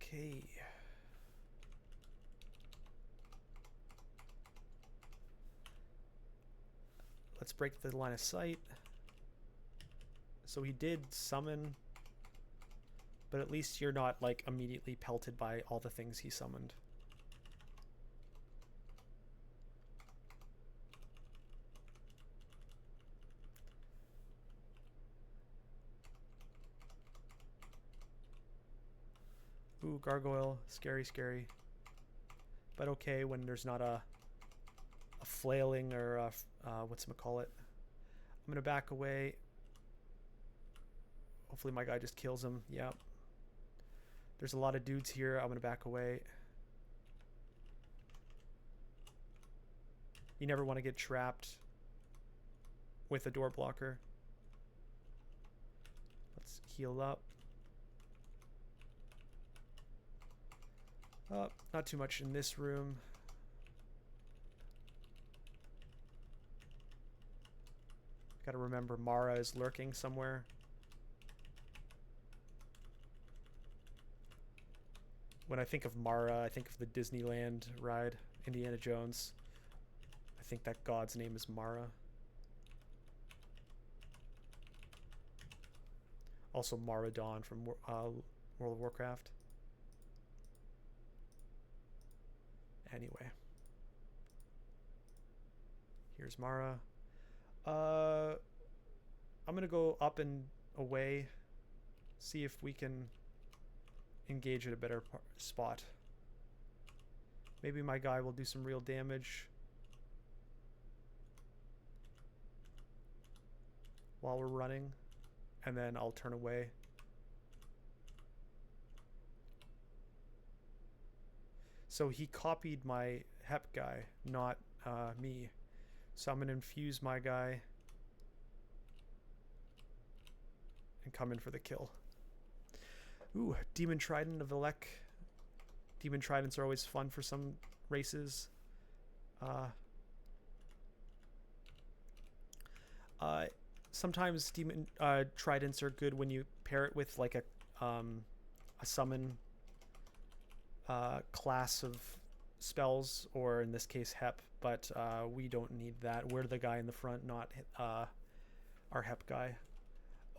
Okay. Let's break the line of sight. So he did summon, but at least you're not like immediately pelted by all the things he summoned. Ooh, gargoyle, scary. But okay when there's not a flailing or a, whatchamacallit. I'm gonna back away. Hopefully my guy just kills him. Yep. There's a lot of dudes here. I'm going to back away. You never want to get trapped with a door blocker. Let's heal up. Not too much in this room. Gotta remember Mara is lurking somewhere. When I think of Mara, I think of the Disneyland ride, Indiana Jones. I think that god's name is Mara. Also Mara Dawn from World of Warcraft. Anyway. Here's Mara. I'm gonna go up and away. See if we can engage at a better spot. Maybe my guy will do some real damage while we're running, and then I'll turn away. So he copied my Hep guy, not me. So I'm going to infuse my guy and come in for the kill. Ooh, Demon Trident of Elec. Demon Tridents are always fun for some races. Sometimes Demon Tridents are good when you pair it with like a summon class of spells, or in this case Hep, but we don't need that. We're the guy in the front, not our Hep guy.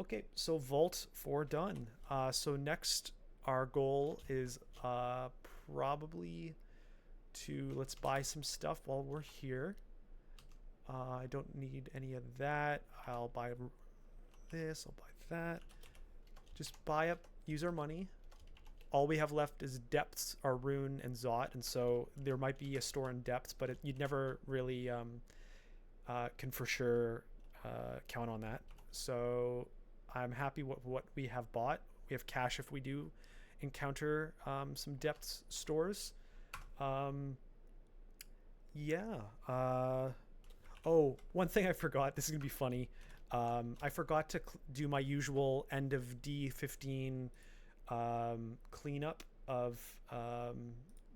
Okay, so Vault 4 done. So next our goal is probably to, let's buy some stuff while we're here. I don't need any of that. I'll buy this, I'll buy that. Just buy up, use our money. All we have left is Depths, our Rune, and Zot, and so there might be a store in Depths, but you'd never really can for sure count on that. So I'm happy with what we have bought. We have cash if we do encounter some Depths stores. Oh, one thing I forgot. This is gonna be funny. I forgot to do my usual end of D15 cleanup of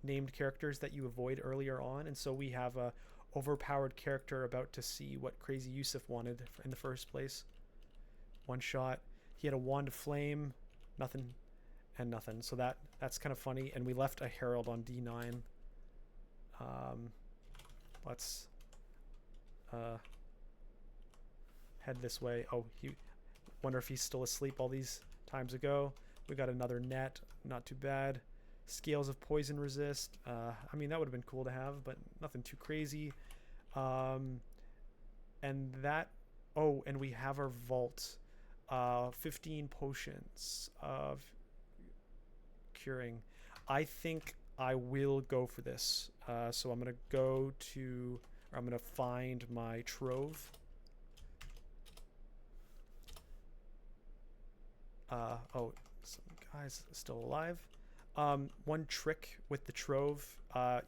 named characters that you avoid earlier on, and so we have a overpowered character about to see what Crazy Yusuf wanted in the first place. One shot. He had a Wand of Flame, nothing, and nothing. So that's kind of funny. And we left a Herald on D9. Let's head this way. Oh, wonder if he's still asleep all these times ago. We got another net, not too bad. Scales of Poison resist. I mean, that would have been cool to have, but nothing too crazy. And that, oh, and we have our vault. 15 potions of curing. I think I will go for this. So I'm gonna go to, or I'm gonna find my trove. Oh, some guy's still alive. One trick with the trove,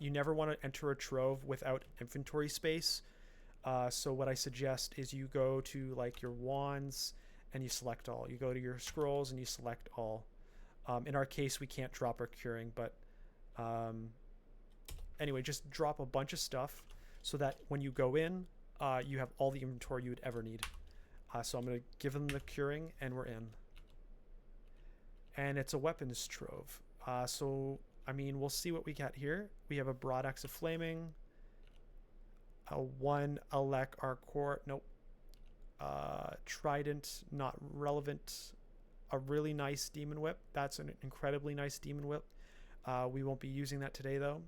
you never want to enter a trove without inventory space. So what I suggest is you go to like your wands and you select all. You go to your scrolls and you select all. In our case, we can't drop our curing, but anyway, just drop a bunch of stuff so that when you go in, you have all the inventory you would ever need. So I'm going to give them the curing and we're in. And it's a weapons trove. So, I mean, we'll see what we got here. We have a Broadaxe of Flaming, a 1 Elec Arcor, nope. Trident, not relevant. A really nice Demon Whip. That's an incredibly nice Demon Whip. We won't be using that today, though.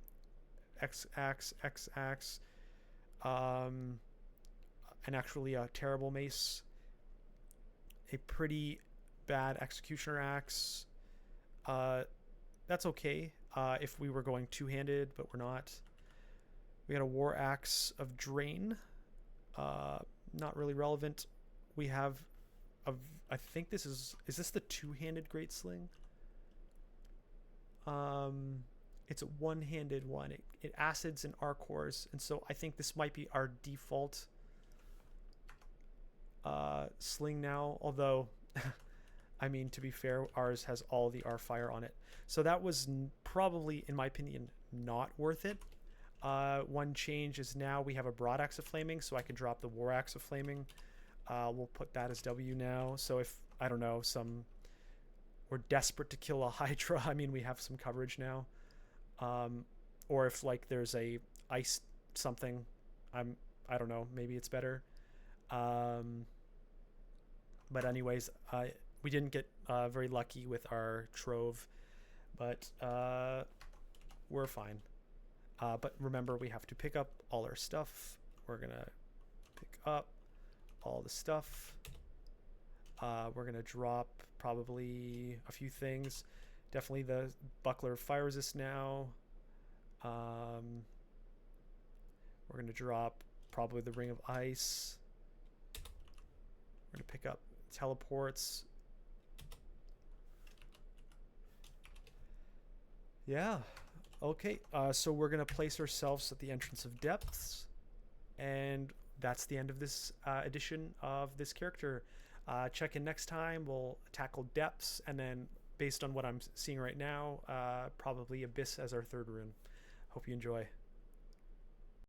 X-Axe, X-Axe. And actually a terrible mace. A pretty bad Executioner Axe. That's okay if we were going two-handed, but we're not. We got a War Axe of Drain. Not really relevant. We have a, I think this is this the two-handed Great Sling? It's a one-handed one. It acids and R cores, and so I think this might be our default sling now, although I mean, to be fair, ours has all the R fire on it, so that was probably, in my opinion, not worth it. One change is now we have a broad axe of flaming, so I can drop the war axe of flaming. We'll put that as W now, so if, I don't know, we're desperate to kill a Hydra, I mean, we have some coverage now. Or if like there's a ice something, I don't know, maybe it's better. But anyways, we didn't get very lucky with our trove, but we're fine. But remember, we have to pick up all our stuff. We're gonna pick up all the stuff. We're gonna drop probably a few things. Definitely the buckler of fire resist now. We're gonna drop probably the ring of ice. We're gonna pick up teleports. Yeah. Okay. So we're gonna place ourselves at the entrance of depths, and that's the end of this edition of this character. Check in next time. We'll tackle depths, and then based on what I'm seeing right now, probably Abyss as our third rune. Hope you enjoy.